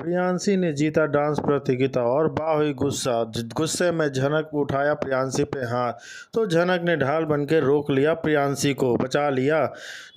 प्रियांशी ने जीता डांस प्रतियोगिता और बा हुई गुस्से में झनक उठाया प्रियांशी पे हाथ। तो झनक ने ढाल बनकर रोक लिया, प्रियांशी को बचा लिया।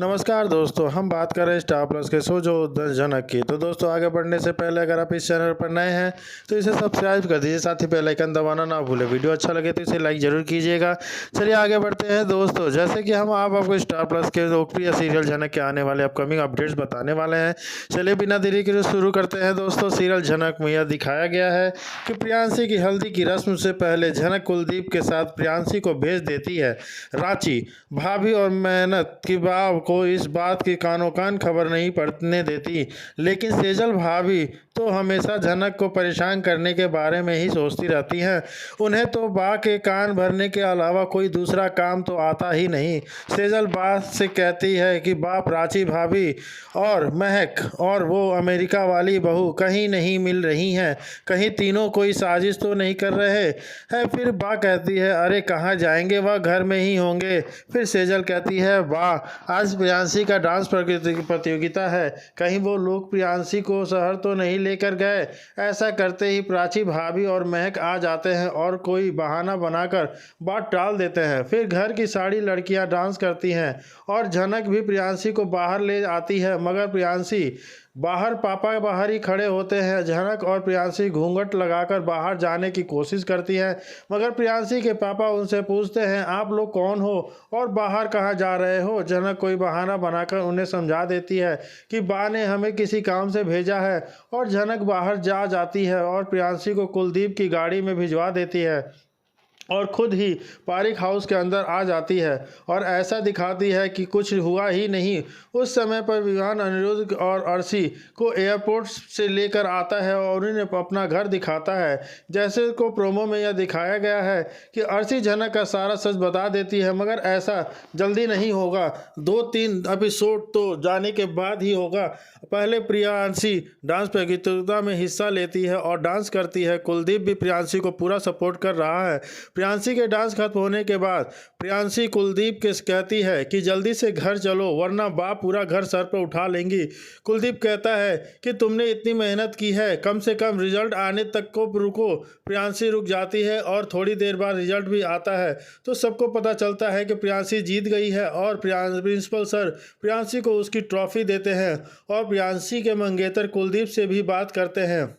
नमस्कार दोस्तों, हम बात कर रहे हैं स्टार प्लस के शो जो झनक की। तो दोस्तों, आगे बढ़ने से पहले अगर आप इस चैनल पर नए हैं तो इसे सब्सक्राइब कर दीजिए, साथ ही बेल आइकन दबाना ना भूलें। वीडियो अच्छा लगे तो इसे लाइक जरूर कीजिएगा। चलिए आगे बढ़ते हैं दोस्तों। जैसे कि हम आपको स्टार प्लस के लोकप्रिय सीरियल झनक के आने वाले अपकमिंग अपडेट्स बताने वाले हैं। चलिए बिना देरी के शुरू करते हैं दोस्तों। सीरियल झनक में यह दिखाया गया है कि प्रियांशी की हल्दी की रस्म से पहले झनक कुलदीप के साथ प्रियांशी को भेज देती है रांची। भाभी और मेहनत की बाप को इस बात की कानों कान खबर नहीं पड़ने देती, लेकिन सेजल भाभी तो हमेशा झनक को परेशान करने के बारे में ही सोचती रहती हैं। उन्हें तो बा के कान भरने के अलावा कोई दूसरा काम तो आता ही नहीं। सेजल बात से कहती है कि बाप, रांची भाभी और महक और वो अमेरिका वाली बहू कहीं नहीं मिल रही हैं, कहीं तीनों कोई साजिश तो नहीं कर रहे हैं। फिर बा कहती है, अरे कहाँ जाएंगे, वह घर में ही होंगे। फिर सेजल कहती है, वाह आज प्रियांशी का डांस प्रतियोगिता है, कहीं वो लोग प्रियांशी को शहर तो नहीं लेकर गए। ऐसा करते ही प्राची भाभी और महक आ जाते हैं और कोई बहाना बनाकर बात टाल देते हैं। फिर घर की सारी लड़कियां डांस करती हैं और झनक भी प्रियांशी को बाहर ले आती है, मगर प्रियांशी बाहर पापा बाहर ही खड़े होते हैं। झनक और प्रियांशी घूंघट लगाकर बाहर जाने की कोशिश करती है, मगर प्रियांशी के पापा उनसे पूछते हैं, आप लोग कौन हो और बाहर कहाँ जा रहे हो। झनक कोई बहाना बनाकर उन्हें समझा देती है कि बा ने हमें किसी काम से भेजा है और झनक बाहर जा जाती है और प्रियांशी को कुलदीप की गाड़ी में भिजवा देती है और खुद ही पारिक हाउस के अंदर आ जाती है और ऐसा दिखाती है कि कुछ हुआ ही नहीं। उस समय पर विवान अनिरुद्ध और अर्शी को एयरपोर्ट से लेकर आता है और उन्हें अपना घर दिखाता है। जैसे को प्रोमो में यह दिखाया गया है कि अर्शी झनक का सारा सच बता देती है, मगर ऐसा जल्दी नहीं होगा, 2-3 एपिसोड तो जाने के बाद ही होगा। पहले प्रियांशी डांस प्रतियोगिता में हिस्सा लेती है और डांस करती है। कुलदीप भी प्रियांशी को पूरा सपोर्ट कर रहा है। प्रियांशी के डांस खत्म होने के बाद प्रियांशी कुलदीप के कहती है कि जल्दी से घर चलो वरना बाप पूरा घर सर पर उठा लेंगी। कुलदीप कहता है कि तुमने इतनी मेहनत की है, कम से कम रिजल्ट आने तक को रुको। प्रियांशी रुक जाती है और थोड़ी देर बाद रिजल्ट भी आता है तो सबको पता चलता है कि प्रियांशी जीत गई है और प्रिंसिपल सर प्रियांशी को उसकी ट्रॉफी देते हैं और प्रियांशी के मंगेतर कुलदीप से भी बात करते हैं।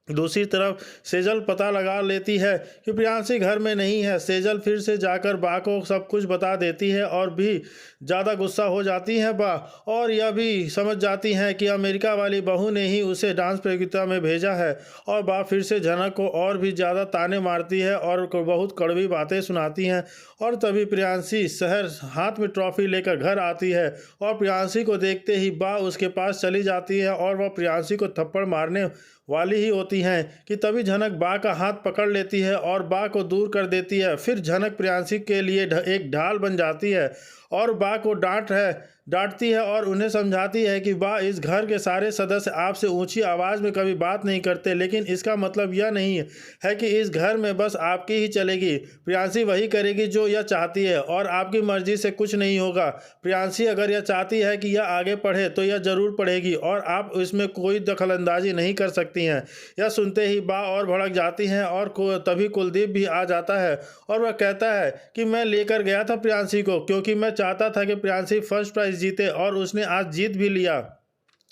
दूसरी तरफ सेजल पता लगा लेती है कि प्रियांशी घर में नहीं है। सेजल फिर से जाकर बा को सब कुछ बता देती है और भी ज़्यादा गुस्सा हो जाती है बा, और यह भी समझ जाती हैं कि अमेरिका वाली बहू ने ही उसे डांस प्रतियोगिता में भेजा है। और बा फिर से झनक को और भी ज़्यादा ताने मारती है और बहुत कड़वी बातें सुनाती हैं। और तभी प्रियांशी शहर हाथ में ट्रॉफी लेकर घर आती है और प्रियांशी को देखते ही बा उसके पास चली जाती है और वह प्रियांशी को थप्पड़ मारने वाली ही होती हैं कि तभी झनक बा का हाथ पकड़ लेती है और बा को दूर कर देती है। फिर झनक प्रियांशी के लिए एक ढाल बन जाती है और बा को डांटती है और उन्हें समझाती है कि बा, इस घर के सारे सदस्य आपसे ऊंची आवाज़ में कभी बात नहीं करते, लेकिन इसका मतलब यह नहीं है कि इस घर में बस आपकी ही चलेगी। प्रियांशी वही करेगी जो यह चाहती है और आपकी मर्जी से कुछ नहीं होगा। प्रियांशी अगर यह चाहती है कि यह आगे पढ़े तो यह ज़रूर पढ़ेगी और आप इसमें कोई दखलंदाजी नहीं कर सकती हैं। यह सुनते ही बा और भड़क जाती हैं और तभी कुलदीप भी आ जाता है और वह कहता है कि मैं लेकर गया था प्रियांशी को क्योंकि मैं चाहता था कि प्रियांशी फर्स्ट प्राइज जीते और उसने आज जीत भी लिया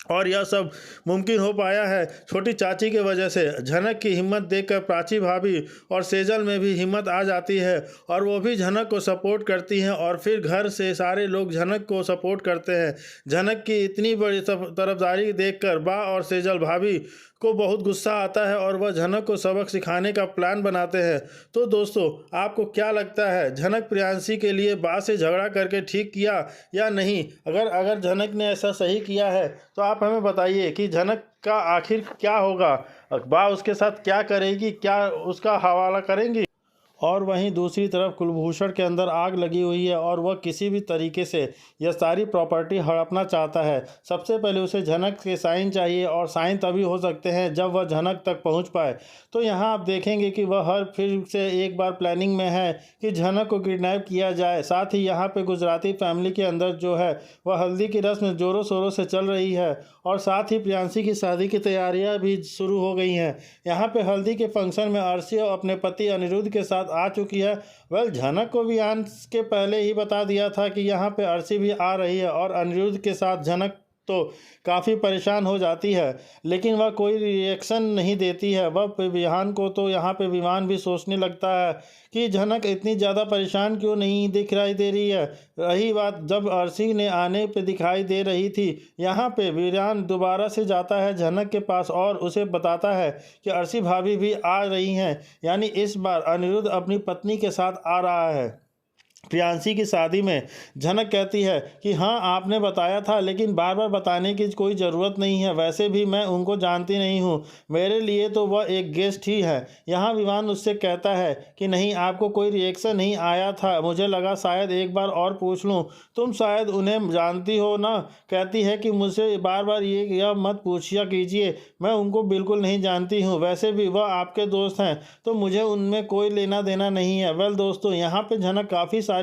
और यह सब मुमकिन हो पाया है छोटी चाची की वजह से। झनक की हिम्मत देखकर प्राची भाभी और सेजल में भी हिम्मत आ जाती है और वो भी झनक को सपोर्ट करती हैं और फिर घर से सारे लोग झनक को सपोर्ट करते हैं। झनक की इतनी बड़ी तरफदारी देखकर बा और सेजल भाभी को बहुत गुस्सा आता है और वह झनक को सबक सिखाने का प्लान बनाते हैं। तो दोस्तों, आपको क्या लगता है, झनक प्रियांशी के लिए बा से झगड़ा करके ठीक किया या नहीं? अगर झनक ने ऐसा सही किया है तो आप हमें बताइए कि झनक का आखिर क्या होगा, बा उसके साथ क्या करेगी, क्या उसका हवाला करेंगी? और वहीं दूसरी तरफ कुलभूषण के अंदर आग लगी हुई है और वह किसी भी तरीके से यह सारी प्रॉपर्टी हड़पना चाहता है। सबसे पहले उसे झनक के साइन चाहिए और साइन तभी हो सकते हैं जब वह झनक तक पहुंच पाए। तो यहाँ आप देखेंगे कि वह हर फिर से एक बार प्लानिंग में है कि झनक को किडनैप किया जाए। साथ ही यहाँ पे गुजराती फैमिली के अंदर जो है वह हल्दी की रस्म ज़ोरों शोरों से चल रही है और साथ ही प्रियांशी की शादी की तैयारियाँ भी शुरू हो गई हैं। यहाँ पे हल्दी के फंक्शन में अर्शी अपने पति अनिरुद्ध के साथ आ चुकी है। वेल, झनक को भी आने के पहले ही बता दिया था कि यहाँ पे अर्शी भी आ रही है और अनिरुद्ध के साथ झनक तो काफ़ी परेशान हो जाती है, लेकिन वह कोई रिएक्शन नहीं देती है। वह विहान को तो यहाँ पे विमान भी सोचने लगता है कि झनक इतनी ज़्यादा परेशान क्यों नहीं दिखाई दे रही है। रही बात जब अर्शी ने आने पे दिखाई दे रही थी, यहाँ पे विहान दोबारा से जाता है झनक के पास और उसे बताता है कि अर्शी भाभी भी आ रही हैं, यानी इस बार अनिरुद्ध अपनी पत्नी के साथ आ रहा है। प्रियांशी की शादी में झनक कहती है कि हाँ आपने बताया था, लेकिन बार बार बताने की कोई ज़रूरत नहीं है, वैसे भी मैं उनको जानती नहीं हूँ, मेरे लिए तो वह एक गेस्ट ही है। यहाँ विवान उससे कहता है कि नहीं, आपको कोई रिएक्शन नहीं आया था, मुझे लगा शायद एक बार और पूछ लूँ, तुम शायद उन्हें जानती हो ना। कहती है कि मुझसे बार बार यह मत पूछिया कीजिए, मैं उनको बिल्कुल नहीं जानती हूँ, वैसे भी वह आपके दोस्त हैं तो मुझे उनमें कोई लेना देना नहीं है। वेल दोस्तों, यहाँ पे झनक काफ़ी सारी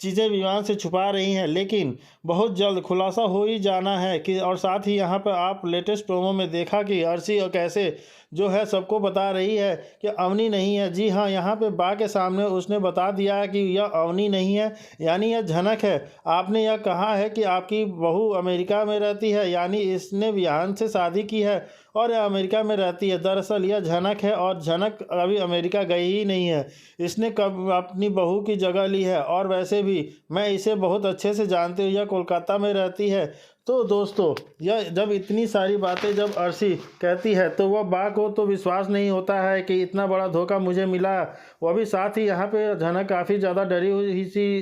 चीज़ें विमान से छुपा रही हैं, लेकिन बहुत जल्द खुलासा हो ही जाना है कि और साथ ही यहाँ पर आप लेटेस्ट प्रोमो में देखा कि अर्शी और कैसे जो है सबको बता रही है कि अवनी नहीं है। जी हाँ, यहाँ पे बा के सामने उसने बता दिया है कि यह अवनी नहीं है, यानी यह झनक है। आपने यह कहा है कि आपकी बहू अमेरिका में रहती है, यानी इसने विहान से शादी की है और यह अमेरिका में रहती है। दरअसल यह झनक है और झनक अभी अमेरिका गई ही नहीं है, इसने कब अपनी बहू की जगह ली है और वैसे भी मैं इसे बहुत अच्छे से जानती हूँ, यह कोलकाता में रहती है। तो दोस्तों, यह जब इतनी सारी बातें जब अर्शी कहती है तो वह बा को तो विश्वास नहीं होता है कि इतना बड़ा धोखा मुझे मिला। वह भी साथ ही यहाँ पे झनक काफ़ी ज़्यादा डरी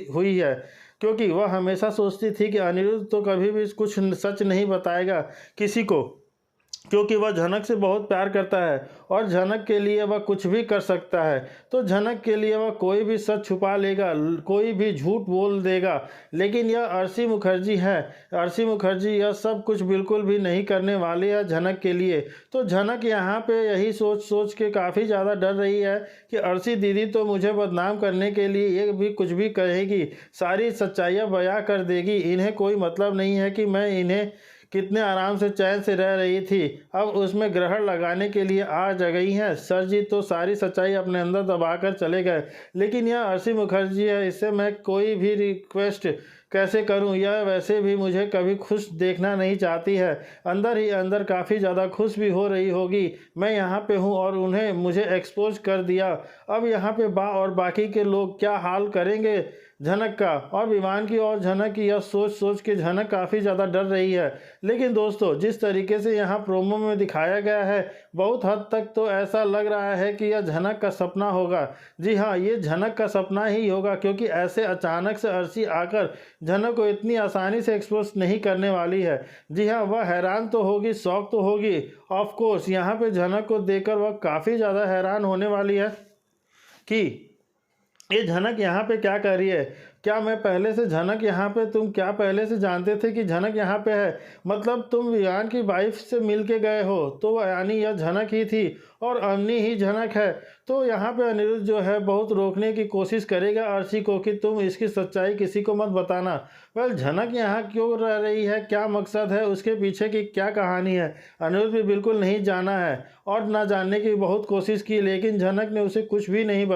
हुई है, क्योंकि वह हमेशा सोचती थी कि अनिरुद्ध तो कभी भी कुछ सच नहीं बताएगा किसी को, क्योंकि वह झनक से बहुत प्यार करता है और झनक के लिए वह कुछ भी कर सकता है। तो झनक के लिए वह कोई भी सच छुपा लेगा, कोई भी झूठ बोल देगा, लेकिन यह अर्शी मुखर्जी है। अर्शी मुखर्जी यह सब कुछ बिल्कुल भी नहीं करने वाली है झनक के लिए। तो झनक यहाँ पे यही सोच सोच के काफ़ी ज़्यादा डर रही है कि अर्शी दीदी तो मुझे बदनाम करने के लिए ये भी कुछ भी कहेगी, सारी सच्चाइयाँ बयां कर देगी। इन्हें कोई मतलब नहीं है कि मैं इन्हें कितने आराम से चैन से रह रही थी, अब उसमें ग्रहण लगाने के लिए आ गई हैं। सर जी तो सारी सच्चाई अपने अंदर दबाकर चले गए, लेकिन यह अर्शी मुखर्जी है, इससे मैं कोई भी रिक्वेस्ट कैसे करूं? यह वैसे भी मुझे कभी खुश देखना नहीं चाहती है, अंदर ही अंदर काफ़ी ज़्यादा खुश भी हो रही होगी। मैं यहाँ पे हूँ और उन्हें मुझे एक्सपोज कर दिया, अब यहाँ पे बा और बाकी के लोग क्या हाल करेंगे झनक का। और विमान की और झनक की यह सोच सोच के झनक काफ़ी ज़्यादा डर रही है। लेकिन दोस्तों, जिस तरीके से यहाँ प्रोमो में दिखाया गया है, बहुत हद तक तो ऐसा लग रहा है कि यह झनक का सपना होगा। जी हाँ, ये झनक का सपना ही होगा, क्योंकि ऐसे अचानक से अर्शी आकर झनक को इतनी आसानी से एक्सपोज नहीं करने वाली है। जी हाँ, वह हैरान तो होगी, शौक तो होगी, ऑफ कोर्स यहाँ पे झनक को देखकर वह काफ़ी ज़्यादा हैरान होने वाली है कि ये झनक यहाँ पे क्या कर रही है। क्या मैं पहले से झनक यहाँ पे, तुम क्या पहले से जानते थे कि झनक यहाँ पे है? मतलब तुम विहान की वाइफ से मिल के गए हो, तो यानी यह झनक ही थी और अवनी ही झनक है। तो यहाँ पे अनिरुद्ध जो है बहुत रोकने की कोशिश करेगा अर्शी को कि तुम इसकी सच्चाई किसी को मत बताना। वेल, झनक यहाँ क्यों रह रही है, क्या मकसद है, उसके पीछे की क्या कहानी है, अनिरुद्ध भी बिल्कुल नहीं जाना है और ना जानने की बहुत कोशिश की, लेकिन झनक ने उसे कुछ भी नहीं